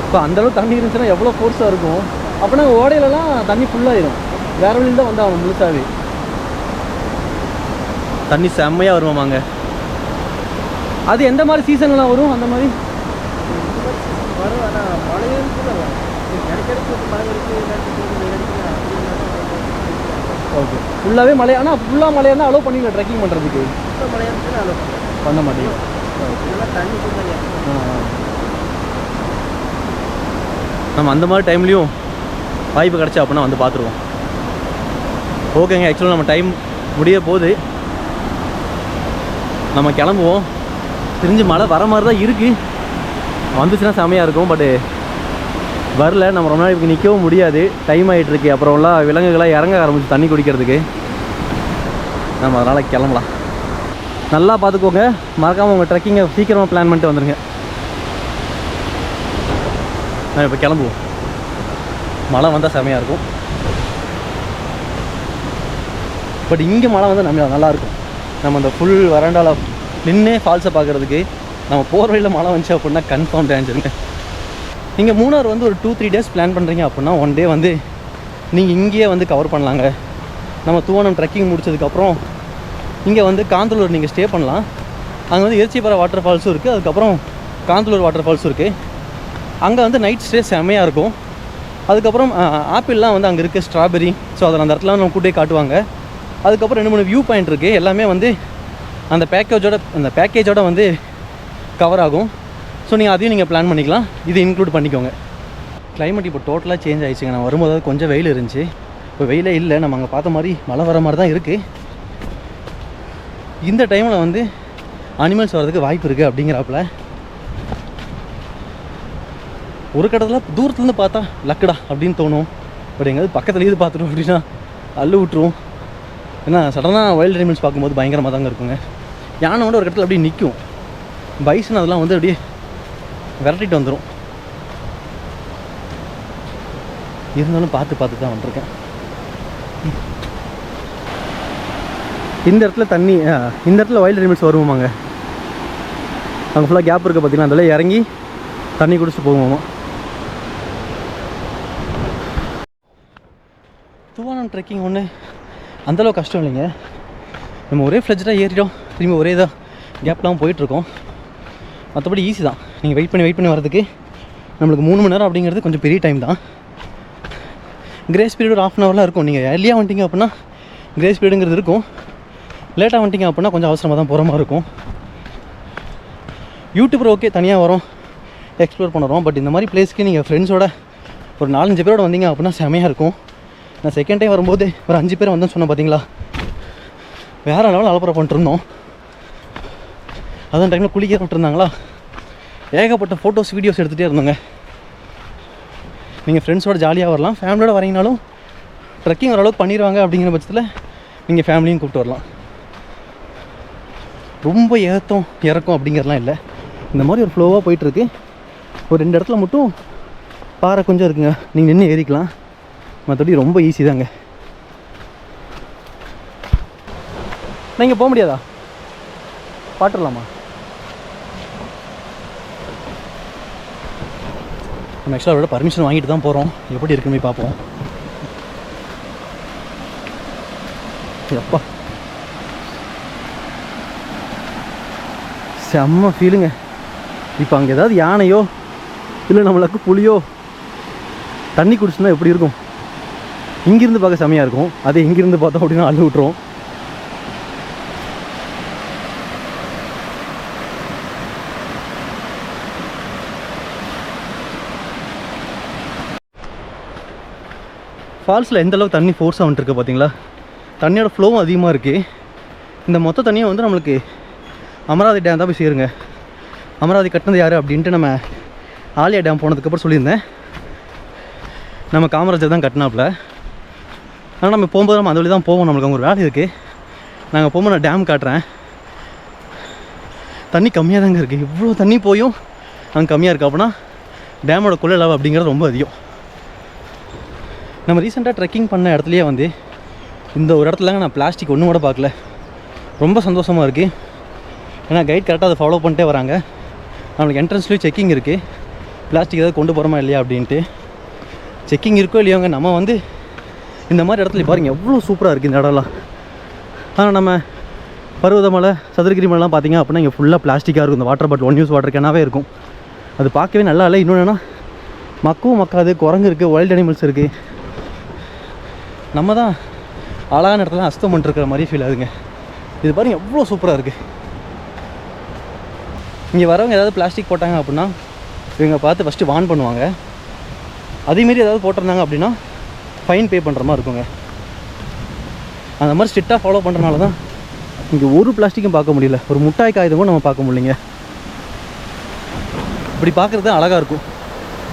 இப்போ அந்தளவுக்கு தண்ணி இருந்துச்சுன்னா எவ்வளோ ஃபோர்ஸாக இருக்கும். அப்படின்னா ஓடையிலலாம் தண்ணி ஃபுல்லாகிடும். வேற வழியில் தான் வந்தாகணும் முழுசாவே. தண்ணி செம்மையாக வருவாமாங்க. அது எந்த மாதிரி சீசன்லாம் வரும்? அந்த மாதிரி வரும். ஆனால் மழையும் ஓகே. ஃபுல்லாகவே மழை. ஆனால் ஃபுல்லாக மழையாக இருந்தால் அலோவ் பண்ணிக்கலாம் ட்ரெக்கிங் பண்ணுறதுக்கு. மழையாக பண்ண மாட்டேங்க. தண்ணி நம்ம அந்த மாதிரி டைம்லேயும் வாய்ப்பு கிடச்சா அப்படின்னா வந்து பார்த்துருவோம். ஓகேங்க, ஆக்சுவலாக நம்ம டைம் முடிய போகுது, நம்ம கிளம்புவோம். தெரிஞ்சு மழை வர மாதிரி தான் இருக்குது, வந்துச்சுன்னா செமையாக இருக்கும். பட்டு வரல, நம்ம ரொம்ப நாள் நிற்கவும் முடியாது, டைம் ஆகிட்டுருக்கு. அப்புறம்லாம் விலங்குகளாக இறங்க ஆரம்பிச்சு தண்ணி குடிக்கிறதுக்கு. நம்ம அதனால் கிளம்பலாம். நல்லா பார்த்துக்கோங்க, மறக்காமல் உங்கள் ட்ரெக்கிங்கை சீக்கிரமாக பிளான் பண்ணிட்டு வந்துடுங்க. நான் இப்போ கிளம்புவோம், மழை வந்தால் செமையாக இருக்கும். பட் இங்கே மழை வந்தால் நம்ம நல்லாயிருக்கும். நம்ம அந்த ஃபுல் வராண்டாவில் நின்று ஃபால்ஸை பார்க்குறதுக்கு நம்ம போகிற வழியில் மழை வந்துச்சு அப்படின்னா கன்ஃபார்ம் டேஞ்சருங்க. நீங்கள் மூணார் வந்து ஒரு 2-3 டேஸ் பிளான் பண்ணுறீங்க அப்படின்னா 1 டே வந்து நீங்கள் இங்கேயே வந்து கவர் பண்ணலாங்க. நம்ம தூவனம் ட்ரெக்கிங் முடிச்சதுக்கப்புறம் இங்கே வந்து காந்தலூர் நீங்கள் ஸ்டே பண்ணலாம். அங்கே வந்து எரிச்சிப்பாறை வாட்டர் ஃபால்ஸும் இருக்குது, அதுக்கப்புறம் காந்தலூர் வாட்டர் ஃபால்ஸும் இருக்குது. அங்கே வந்து நைட் ஸ்டே செம்மையாக இருக்கும். அதுக்கப்புறம் ஆப்பிள்லாம் வந்து அங்கே இருக்குது, ஸ்ட்ராபெரி. ஸோ அதில் அந்த இடத்துல நம்ம கூட்டே காட்டுவாங்க. அதுக்கப்புறம் 2-3 வியூ பாயிண்ட் இருக்குது, எல்லாமே வந்து அந்த பேக்கேஜோட வந்து கவர் ஆகும். ஸோ நீங்கள் அதையும் நீங்கள் பிளான் பண்ணிக்கலாம், இது இன்க்ளூட் பண்ணிக்கோங்க. கிளைமேட் இப்போ டோட்டலாக சேஞ்ச் ஆகிடுச்சுங்க. நான் வரும்போது கொஞ்சம் வெயில் இருந்துச்சு, இப்போ வெயிலே இல்லை. நம்ம அங்கே பார்த்த மாதிரி மழை வர மாதிரி தான் இருக்குது. இந்த டைமில் வந்து அனிமல்ஸ் வர்றதுக்கு வாய்ப்பு இருக்குது அப்படிங்கிறாப்புல. ஒரு கடத்தில் தூரத்துலேருந்து பார்த்தா லக்குடா அப்படின்னு தோணும். பட் எங்கேயாவது பக்கத்தில் இது பார்த்துட்டோம் அப்படின்னா அள்ளு விட்டுருவோம். ஏன்னா சடனாக வைல்டு அனிமல்ஸ் பார்க்கும்போது பயங்கரமாக தாங்க இருக்குங்க. யானை வந்து ஒரு இடத்துல அப்படியே நிற்கும், பைசன் அதெல்லாம் வந்து அப்படியே விரட்டிட்டு வந்துடும். இருந்தாலும் பார்த்து தான் வந்துருக்கேன். இந்த இடத்துல தண்ணி, இந்த இடத்துல வைல்டு அனிமல்ஸ் வருவோமாங்க. அங்கே ஃபுல்லாக கேப் இருக்குது பார்த்தீங்கன்னா, அதில் இறங்கி தண்ணி குடிச்சு போகுவோமா. தூவானம் ட்ரெக்கிங் ஒன்று அந்தளவு கஷ்டம் இல்லைங்க. நம்ம ஒரே ஃப்ளெஜ்டாக ஏறிட்டோம், திரும்பி ஒரே தான் கேப்லாம் போயிட்டுருக்கோம். மற்றபடி ஈஸி தான். நீங்கள் வெயிட் பண்ணி வரதுக்கு நம்மளுக்கு 3 மணி நேரம் அப்படிங்கிறது கொஞ்சம் பெரிய டைம் தான். கிரேஸ் பீரியட் ஒரு 1/2 ஹவர்லாம் இருக்கும். நீங்கள் ஏர்லியாக வந்துட்டீங்க அப்படின்னா கிரேஸ் பீரியடுங்கிறது இருக்கும், லேட்டாக வந்துட்டீங்க அப்படின்னா கொஞ்சம் அவசரமாக தான் போகிற மாதிரி இருக்கும். யூடியூபர் ஓகே தனியாக வரோம், எக்ஸ்ப்ளோர் பண்ணுறோம். பட் இந்த மாதிரி பிளேஸ்க்கு நீங்கள் ஃப்ரெண்ட்ஸோட ஒரு 4-5 பேரோட வந்தீங்க அப்படின்னா செமையாக இருக்கும். நான் செகண்ட் டைம் வரும்போது ஒரு 5 பேர் வந்தேன்னு சொன்னேன் பார்த்தீங்களா, வேறு லெவலில் அலப்பறை பண்ணிட்டுருந்தோம். அதான் டைமில் குளிக்க விட்டுருந்தாங்களா, ஏகப்பட்ட ஃபோட்டோஸ் வீடியோஸ் எடுத்துகிட்டே இருந்தோங்க. நீங்கள் ஃப்ரெண்ட்ஸோட ஜாலியாக வரலாம், ஃபேமிலியோட வரீங்கனாலும் ட்ரெக்கிங் ஓரளவுக்கு பண்ணிடுவாங்க. அப்படிங்கிற பட்சத்தில் நீங்கள் ஃபேமிலியும் கூப்பிட்டு வரலாம். ரொம்ப ஏற்றம் இறக்கம் அப்படிங்கிறதுலாம் இல்லை, இந்த மாதிரி ஒரு ஃப்ளோவாக போயிட்டுருக்கு. ஒரு 2 இடத்துல மட்டும் பாறை கொஞ்சம் இருக்குங்க, நீங்கள் நின்று ஏறிக்கலாம். மற்றபடி ரொம்ப ஈஸி தாங்க. நீங்கள் போக முடியாதா? பாட்டுடலாமா? நம்ம ஆக்சுவலாக அவரோட பர்மிஷன் வாங்கிட்டு தான் போகிறோம், எப்படி இருக்குன்னு பார்ப்போம். எப்பா செம்ம ஃபீலுங்க. இப்போ அங்கே ஏதாவது யானையோ இல்லை நம்மளுக்கு புலியோ தண்ணி குடிச்சுன்னா எப்படி இருக்கும்? இங்கேருந்து பார்க்க செம்மையாக இருக்கும், அதே இங்கேருந்து பார்த்தோம் அப்படின்னா அள்ளு விட்டுரும். ஃபால்ஸில் எந்தளவுக்கு தண்ணி ஃபோர்ஸாக வந்துட்டுருக்கு பார்த்தீங்களா? தண்ணியோட ஃப்ளோவும் அதிகமாக இருக்குது. இந்த மொத்த தண்ணியை வந்து நம்மளுக்கு அமராவதி டேம் தான் போய் சேருங்க. அமராவதி கட்டினது யார் அப்படின்ட்டு நம்ம ஆலியா டேம் போனதுக்கப்புறம் சொல்லியிருந்தேன். நம்ம காமராஜர் தான் கட்டினாப்புல. ஆனால் நம்ம போகும்போது நம்ம அந்த வழி தான் போவோம், நம்மளுக்கு அங்கே ஒரு வேலை இருக்குது. நாங்கள் போகும்போது நான் டேம் காட்டுறேன். தண்ணி கம்மியாக தாங்க இருக்குது, இவ்வளோ தண்ணி போயும் அங்கே கம்மியாக இருக்குது. அப்படின்னா டேமோட கொள்ளளவு அப்படிங்கிறது ரொம்ப அதிகம். நம்ம ரீசெண்டாக ட்ரெக்கிங் பண்ண இடத்துலையே வந்து இந்த ஒரு இடத்துலங்க நான் பிளாஸ்டிக் ஒன்றும் கூட பார்க்கல. ரொம்ப சந்தோஷமாக இருக்குது. ஏன்னா கைட் கரெக்டாக அதை ஃபாலோ பண்ணிட்டே வராங்க. நம்மளுக்கு என்ட்ரன்ஸ்லேயும் செக்கிங் இருக்குது, பிளாஸ்டிக் ஏதாவது கொண்டு போகிறோமா இல்லையா அப்படின்ட்டு. செக்கிங் இருக்கோ இல்லையோங்க, நம்ம வந்து இந்த மாதிரி இடத்துல பாருங்கள் எவ்வளோ சூப்பராக இருக்குது இந்த இடம்லாம். ஆனால் நம்ம பருவதமலை, சதுரகிரி மலைலாம் பார்த்திங்க அப்படின்னா இங்கே ஃபுல்லாக பிளாஸ்டிக்காக இருக்கும். இந்த வாட்டர் பாட்டில் 1 யூஸ் வாட்டர் கேனாவே இருக்கும். அது பார்க்கவே நல்லா இல்லை. இன்னொன்று என்னென்னா மக்கவும் மக்காது, குரங்கு இருக்குது, வைல்டு அனிமல்ஸ் இருக்குது. நம்ம தான் அழகான இடத்துல அஸ்தம் பண்ணிருக்கிற மாதிரி ஃபீல் ஆகுதுங்க. இது பாருங்கள் எவ்வளோ சூப்பராக இருக்குது. இங்கே வரவங்க ஏதாவது பிளாஸ்டிக் போட்டாங்க அப்படின்னா இவங்க பார்த்து ஃபஸ்ட்டு வார்ன் பண்ணுவாங்க. அதேமாரி ஏதாவது போட்டிருந்தாங்க அப்படின்னா ஃபைன் பே பண்ணுற மாதிரி இருக்குங்க. அந்த மாதிரி ஸ்ட்ரிக்டாக ஃபாலோ பண்ணுறனால தான் இங்கே ஒரு பிளாஸ்டிக்கும் பார்க்க முடியல, ஒரு முட்டாய் காகிதம் கூட நம்ம பார்க்க முடியலைங்க. இப்படி பார்க்குறது தான் அழகாக இருக்கும்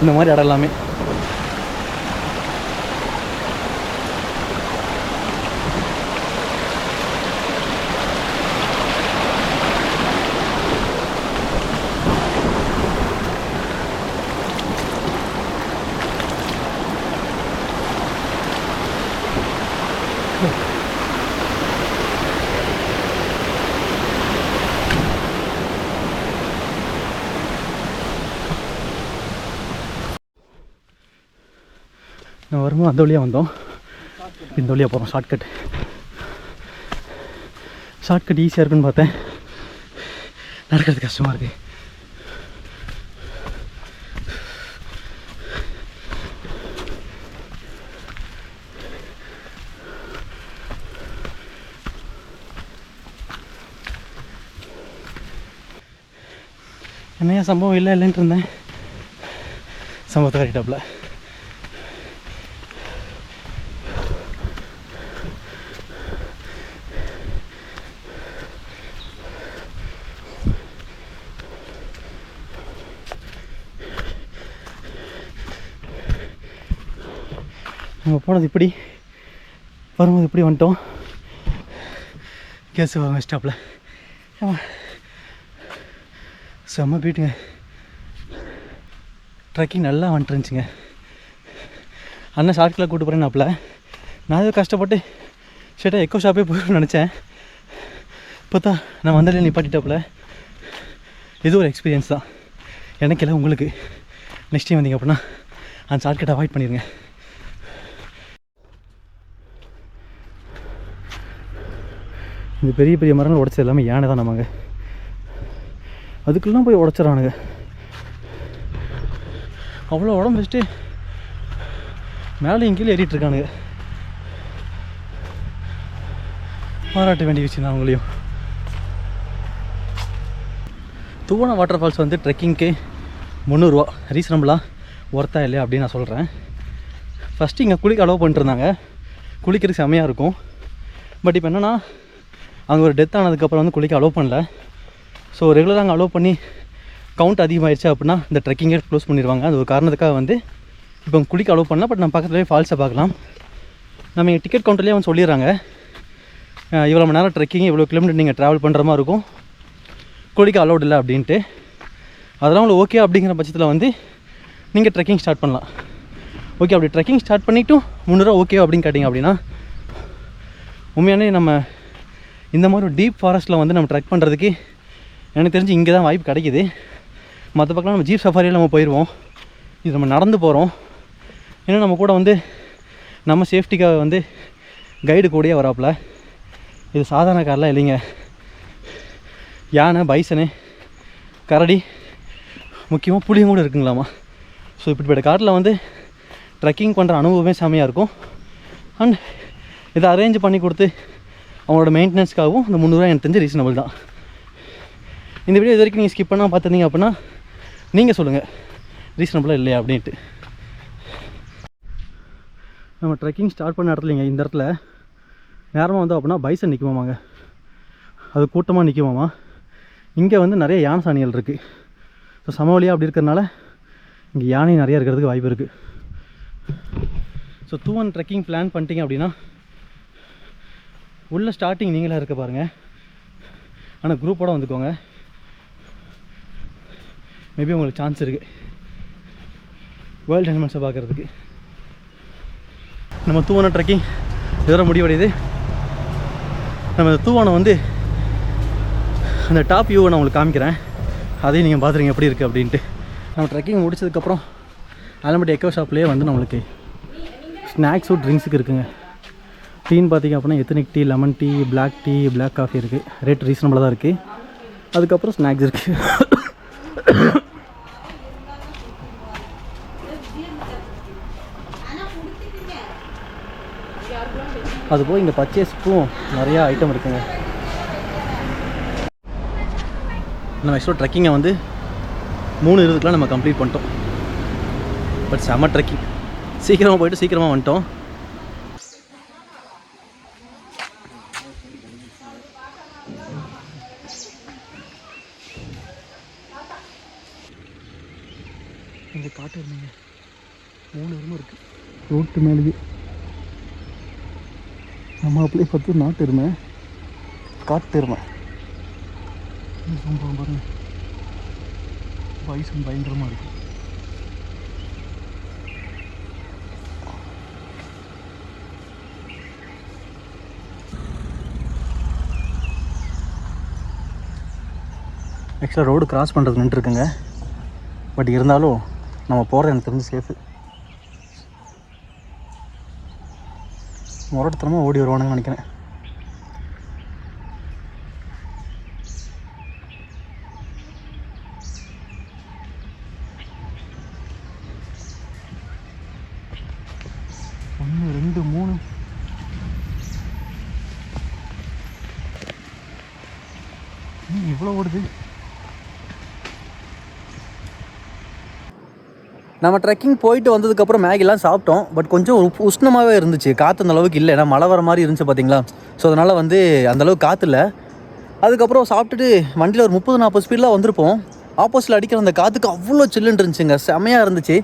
இந்த மாதிரி இடம் எல்லாமே. நான் வரும்போது அந்த வழியாக வந்தோம், இந்த வழியாக போகிறோம். ஷார்ட்கட் ஈஸியாக இருக்குன்னு பார்த்தேன், நடக்கிறது கஷ்டமாக இருக்குது. என்னையா சம்பவம் இல்லைன்ட்டு இருந்தேன், சம்பவத்தை கரெக்டாப்பில். நம்ம போனது இப்படி, வரும்போது இப்படி வந்துட்டோம். கேஸ் வாங்க ஸ்டாப்பில். செம்ம போயிட்டுங்க, ட்ரெக்கிங் நல்லா வந்துட்டுருந்துச்சுங்க. அண்ணன் ஷார்ட்கில் கூப்பிட்டு போகிறேன்னாப்பில், நான் ஏதோ கஷ்டப்பட்டு ஸ்ட்ரெயிட்டாக எக்கோ ஷாப்பே போயிடும்னு நினச்சேன். பார்த்தா நான் வந்தாலே நிப்பாட்டிட்டாப்புல. இது ஒரு எக்ஸ்பீரியன்ஸ் தான் எனக்கு இல்லை, உங்களுக்கு. நெக்ஸ்ட் டைம் வந்தீங்க அப்படின்னா அந்த ஷார்ட்கட்டை அவாய்ட் பண்ணிடுங்க. இந்த பெரிய பெரிய மரங்கள் உடச்சது எல்லாமே யானை தான் நமங்க, அதுக்குள்ளலாம் போய் உடச்சிடறானுங்க. அவ்வளோ உடம்பு வச்சுட்டு மேலே கீழே ஏறிட்டுருக்கானுங்க. பாராட்ட வேண்டிய விஷயம் தான் அவங்களையும். தூவன வாட்டர் ஃபால்ஸ் வந்து ட்ரெக்கிங்க்கு 300 ரூபா ரீசனபிளாக ஒர்த்தா இல்லையா அப்படின்னு நான் சொல்கிறேன். ஃபஸ்ட்டு இங்கே குளிக்க அலோவ் பண்ணிட்டுருந்தாங்க, குளிக்கிறதுக்கு செம்மையாக இருக்கும். பட் இப்போ என்னென்னா அங்கே ஒரு டெத் ஆனதுக்கப்புறம் வந்து குளிக்க அலோவ் பண்ணல. ஸோ ரெகுலராக அங்கே அலோவ் பண்ணி கவுண்ட் அதிகமாகிடுச்சு அப்படின்னா இந்த ட்ரெக்கிங்கே க்ளோஸ் பண்ணிடுவாங்க. அது ஒரு காரணத்துக்காக வந்து இப்போ குளிக்க அலோவ் பண்ணலாம். பட் நம்ம பக்கத்துலேயே ஃபால்ஸை பார்க்கலாம். நம்ம இங்கே டிக்கெட் கவுண்டர்லேயே வந்து சொல்லிடுறாங்க, இவ்வளோ மணி நேரம் ட்ரெக்கிங், இவ்வளோ கிலோமீட்டர் நீங்கள் ட்ராவல் பண்ணுற மாதிரி இருக்கும், குளிக்க அலோவ் இல்லை அப்படின்ட்டு. அதெல்லாம் உங்களுக்கு ஓகே அப்படிங்கிற பட்சத்தில் வந்து நீங்கள் ட்ரெக்கிங் ஸ்டார்ட் பண்ணலாம். ஓகே, அப்படி ட்ரெக்கிங் ஸ்டார்ட் பண்ணிவிட்டும் 300 ரூபா ஓகே அப்படின்னு கேட்டிங்க அப்படின்னா, உண்மையானே நம்ம இந்த மாதிரி ஒரு டீப் ஃபாரஸ்ட்டில் வந்து நம்ம ட்ரெக் பண்ணுறதுக்கு எனக்கு தெரிஞ்சு இங்கே தான் வாய்ப்பு கிடைக்கிது. மற்ற பக்கம் நம்ம ஜீப் சஃபாரியில் நம்ம போயிடுவோம். இது நம்ம நடந்து போகிறோம். ஏன்னா நம்ம கூட வந்து நம்ம சேஃப்டிக்காக வந்து கைடு கூடயே வராப்புல. இது சாதாரண காரெலாம் இல்லைங்க, யானை, பைசனு, கரடி, முக்கியமாக புளியும் கூட இருக்குங்களாமா. ஸோ இப்படிப்பட்ட காட்டில் வந்து ட்ரெக்கிங் பண்ணுற அனுபவமே செம்மையாக இருக்கும். அண்ட் இதை அரேஞ்ச் பண்ணி கொடுத்து அவங்களோட மெயின்டெனன்ஸ்க்காகவும் இந்த 300 ரூபா எனக்கு தெரிஞ்சு ரீசனபிள் தான். இந்த வீடியோ இது வரைக்கும் நீங்கள் ஸ்கிப் பண்ணால் பார்த்துருந்தீங்க அப்படின்னா நீங்கள் சொல்லுங்கள் ரீசனபிளாக இல்லையா அப்படின்ட்டு. நம்ம ட்ரெக்கிங் ஸ்டார்ட் பண்ண இடத்துலங்க இந்த இடத்துல நேரமாக வந்து அப்படின்னா பைசன் நிற்குமாமாங்க, அது கூட்டமாக நிற்குமாமா. இங்கே வந்து நிறைய யானை சாணிகள் இருக்குது. ஸோ சமவெளியாக அப்படி இருக்கிறதுனால இங்கே யானை நிறையா இருக்கிறதுக்கு வாய்ப்பு இருக்குது. ஸோ தூவன் ட்ரெக்கிங் பிளான் பண்ணிட்டீங்க அப்படின்னா உள்ள ஸ்டார்டிங் நீங்களாக இருக்க பாருங்கள், ஆனால் குரூப்போட வந்துக்கோங்க. மேபி உங்களுக்கு சான்ஸ் இருக்குது வேர்ல்டு அனிமல்ஸை பார்க்குறதுக்கு. நம்ம தூவான ட்ரெக்கிங் இதோட முடிவடையுது. நம்ம தூவானம் வந்து அந்த டாப் வியூவை நான் உங்களுக்கு காமிக்கிறேன், அதையும் நீங்கள் பார்த்துருங்க எப்படி இருக்குது அப்படின்ட்டு. நம்ம ட்ரெக்கிங் முடிச்சதுக்கப்புறம் ஆலம்பட்டி எக்கோ ஷாப்லேயே வந்து நம்மளுக்கு ஸ்நாக்ஸும் ட்ரிங்க்ஸுக்கு இருக்குங்க. டீன்னு பார்த்திங்க அப்படின்னா ethnic tea, lemon tea, black tea, black coffee இருக்குது. ரேட் ரீசனபிளாக தான் இருக்குது. அதுக்கப்புறம் ஸ்நாக்ஸ் இருக்குது. அதுபோல் இங்கே பர்ச்சேஸ்க்கும் நிறையா ஐட்டம் இருக்குங்க. நம்ம ஆக்சுவலாக ட்ரெக்கிங்கை வந்து 3:20க்குலாம் நம்ம கம்ப்ளீட் பண்ணிட்டோம். பட் செம்ம ட்ரெக்கிங், சீக்கிரமாக போயிட்டு சீக்கிரமாக வந்துட்டோம். இங்கே காட்டு இருந்தீங்க 3 எருமை இருக்குது ரோட்டு மேலேயே. நம்ம அப்படியே பார்த்து நாட்டு எருமை, காட்டு எருமை. பாருங்க வயசும் பயங்கரமாக இருக்குது. ஆக்சுவலாக ரோடு கிராஸ் பண்ணுறது நின்றுருக்குங்க. பட் இருந்தாலும் நம்ம போகிறது எனக்கு தெரிஞ்சு சேஃபு. முரட்டுத்தனமாக ஓடி வருவானுங்கன்னு நினைக்கிறேன். ஒன்று 2 3 இவ்வளோ ஓடுது. நம்ம ட்ரெக்கிங் போயிட்டு வந்ததுக்கப்புறம் மேகிலாம் சாப்பிட்டோம். பட் கொஞ்சம் உஷ்ணமாகவே இருந்துச்சு. காற்று அந்த அளவுக்கு இல்லை. ஏன்னா மழை வர மாதிரி இருந்துச்சு பார்த்தீங்களா. ஸோ அதனால் வந்து அந்தளவுக்கு காற்று இல்லை. அதுக்கப்புறம் சாப்பிட்டுட்டு வண்டியில் ஒரு 30-40 ஸ்பீடில் வந்திருப்போம். ஆப்போசிட்டில் அடிக்கிற அந்த காற்றுக்கு அவ்வளோ சில்லுன்னு இருந்துச்சுங்க. செம்மையாக இருந்துச்சு.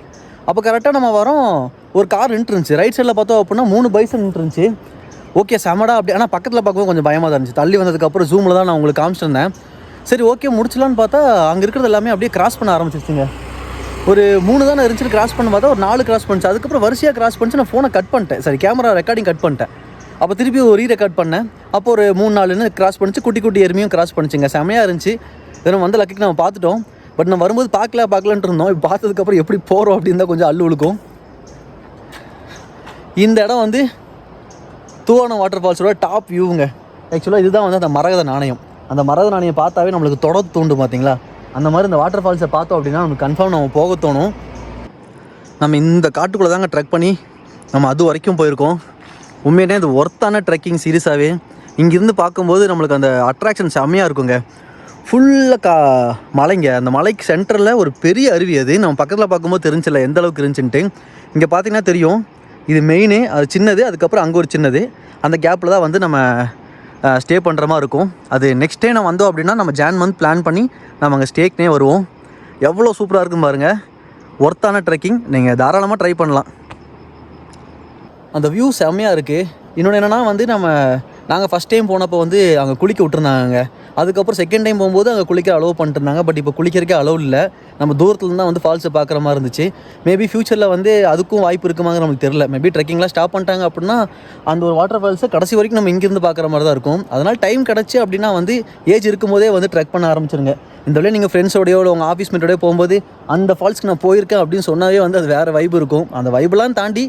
அப்போ கரெக்டாக நம்ம வரோம், ஒரு கார் நின்றுருந்துச்சு. ரைட் சைடில் பார்த்தோம் அப்படின்னா 3 பைசன் நின்றுருந்துச்சு. ஓகே செமடா அப்படி. ஆனால் பக்கத்தில் பார்க்கும்போது கொஞ்சம் பயமாக தான் இருந்துச்சு. தள்ளி வந்ததுக்கப்புறம் ஜூமில் தான் நான் உங்களுக்கு காமிச்சிருந்தேன். சரி ஓகே முடிச்சலான்னு பார்த்தா அங்கே இருக்கிறது எல்லாமே அப்படியே கிராஸ் பண்ண ஆரம்பிச்சிருச்சுங்க. ஒரு 3 தானே இருந்துச்சு. கிராஸ் பண்ண பார்த்தா ஒரு 4 கிராஸ் பண்ணிச்சு. அதுக்கப்புறம் வரிசையாக கிராஸ் பண்ணிச்சு. நான் ஃபோனை கட் பண்ணிட்டேன். சரி கேமரா ரெக்கார்டிங் கட் பண்ணிட்டேன். அப்போ திருப்பி ஒரு ரீரெக்கார்ட் பண்ணேன். அப்போ ஒரு 3-4 கிராஸ் பண்ணிச்சு. குட்டி குட்டி எருமையும் கிராஸ் பண்ணிச்சுங்க. செமையாக இருந்துச்சு. வெறும் வந்து லக்கிக்கு நம்ம பார்த்துட்டோம். பட் நான் வரும்போது பார்க்கலான்ட்டு இருந்தோம். இப்போ பார்த்ததுக்கப்புறம் எப்படி போகிறோம் அப்படின்னு தான் கொஞ்சம் அள்ளு உழுக்கும். இந்த இடம் வந்து தூவானம் வாட்டர் ஃபால்ஸோட டாப் வியூங்க. ஆக்சுவலாக இதுதான் வந்து அந்த மரகத நாணயம். அந்த மரகத நாணயம் பார்த்தாவே நம்மளுக்கு தொடர்ந்து தூண்டும் பார்த்தீங்களா. அந்த மாதிரி இந்த வாட்டர் ஃபால்ஸை பார்த்தோம் அப்படின்னா நமக்கு கன்ஃபார்ம் நம்ம போக தோணும். நம்ம இந்த காட்டுக்குள்ளே தாங்க ட்ரெக் பண்ணி நம்ம அது வரைக்கும் போயிருக்கோம். உண்மையிலே இது ஒர்த்தான ட்ரெக்கிங் சீரியஸாகவே. இங்கேருந்து பார்க்கும்போது நம்மளுக்கு அந்த அட்ராக்ஷன் செம்மையாக இருக்குங்க. ஃபுல்லாக மலைங்க. அந்த மலைக்கு சென்டரில் ஒரு பெரிய அருவி. அது நம்ம பக்கத்தில் பார்க்கும்போது தெரிஞ்சில்ல எந்த அளவுக்கு இருந்துச்சுன்ட்டு. இங்கே பார்த்தீங்கன்னா தெரியும், இது மெயினு, அது சின்னது, அதுக்கப்புறம் அங்கே ஒரு சின்னது. அந்த கேப்பில் தான் வந்து நம்ம ஸ்டே பண்ணுற மாதிரி இருக்கும். அது நெக்ஸ்ட் டே நம்ம வந்தோம் அப்படின்னா நம்ம ஜான் மந்த் பிளான் பண்ணி நம்ம அங்கே ஸ்டேக்னே வருவோம். எவ்வளோ சூப்பராக இருக்கும் பாருங்கள். ஒர்த்தான ட்ரெக்கிங், நீங்கள் தாராளமாக ட்ரை பண்ணலாம். அந்த வியூ செம்மையாக இருக்குது. இன்னொன்று என்னென்னா வந்து நாங்கள் ஃபஸ்ட் டைம் போனப்போ வந்து அங்கே குளிக்க விட்டுருந்தாங்க. அதுக்கப்புறம் செகண்ட் டைம் போகும்போது அங்கே குளிக்க அலோவ் பண்ணிட்டுருந்தாங்க. பட் இப்போ குளிக்கிறதுக்கே அலோவ் இல்லை. நம்ம தூரத்தில் தான் வந்து ஃபால்ஸை பார்க்குற மாதிரி இருந்துச்சு. மேபி ஃப்யூச்சரில் வந்து அதுக்கும் வாய்ப்பு இருக்குமாங்க நமக்கு தெரியல. மேபி ட்ரெக்கிங்லாம் ஸ்டாப் பண்ணிட்டாங்க அப்படின்னா அந்த ஒரு வாட்டர் ஃபால்ஸை கடைசி வரைக்கும் நம்ம இங்கேருந்து பார்க்குற மாதிரி தான் இருக்கும். அதனால் டைம் கிடச்சி அப்படின்னா வந்து ஏஜ் இருக்கும்போதே வந்து ட்ரெக் பண்ண ஆரம்பிச்சிருங்க. இந்த வழியாக நீங்கள் ஃப்ரெண்ட்ஸோடையோ இல்லை உங்கள் ஆஃபீஸ் மேட்டோடய போகும்போது அந்த ஃபால்ஸ்க்கு நான் போயிருக்கேன் அப்படின்னு சொன்னாவே வந்து அது வேறு வைப் இருக்கும். அந்த வைப்லாம் தாண்டி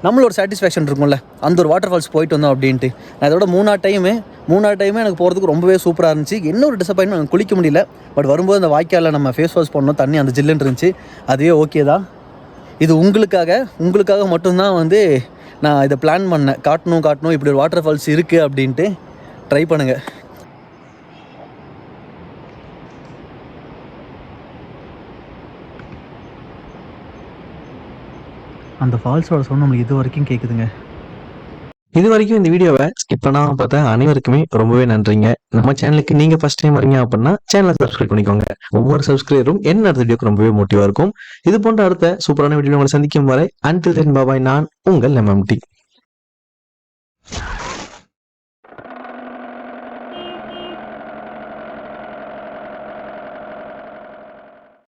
நம்மளோட சாட்டிஸ்ஃபேக்ஷன் இருக்கும்ல, அந்த ஒரு வாட்டர் ஃபால்ஸ் போயிட்டு வந்தோம் அப்படின்ட்டு. நான் இதோட 3ஆவது டைமே எனக்கு போகிறதுக்கு ரொம்பவே சூப்பராக இருந்துச்சு. என்ன ஒரு டிசப்பாயின்மெண்ட், எனக்கு குளிக்க முடியல. பட் வரும்போது அந்த வாய்க்காலில் நம்ம ஃபேஸ் வாஷ் பண்ணோம், தண்ணி அந்த ஜில்லுன்னு இருந்துச்சு. அதுவே ஓகே தான். இது உங்களுக்காக மட்டும்தான் வந்து நான் இதை பிளான் பண்ணேன். காட்டணும் இப்படி ஒரு வாட்டர் ஃபால்ஸ் இருக்குது அப்படின்ட்டு. ட்ரை பண்ணுங்கள். அந்த ஃபால்ஸோட சவுண்ட் நம்மளுக்கு இது வரைக்கும் கேட்குதுங்க. இது வரைக்கும் இந்த வீடியோவை ஸ்கிப் பண்ணாமல் பார்த்த அனைவருக்குமே ரொம்பவே நன்றிங்க. நம்ம சேனலுக்கு நீங்க ஃபர்ஸ்ட் டைம் வரீங்க அப்படின்னா சேனலை சப்ஸ்கிரைப் பண்ணிக்கோங்க. ஒவ்வொரு சப்ஸ்கிரைபரும் என்ன அடுத்த வீடியோக்கு ரொம்பவே மோட்டிவா இருக்கும். இது போன்ற அடுத்த சூப்பரான வீடியோ உங்களை சந்திக்கும் வரை அன்டில் தென் பாய், நான் உங்கள் MMT.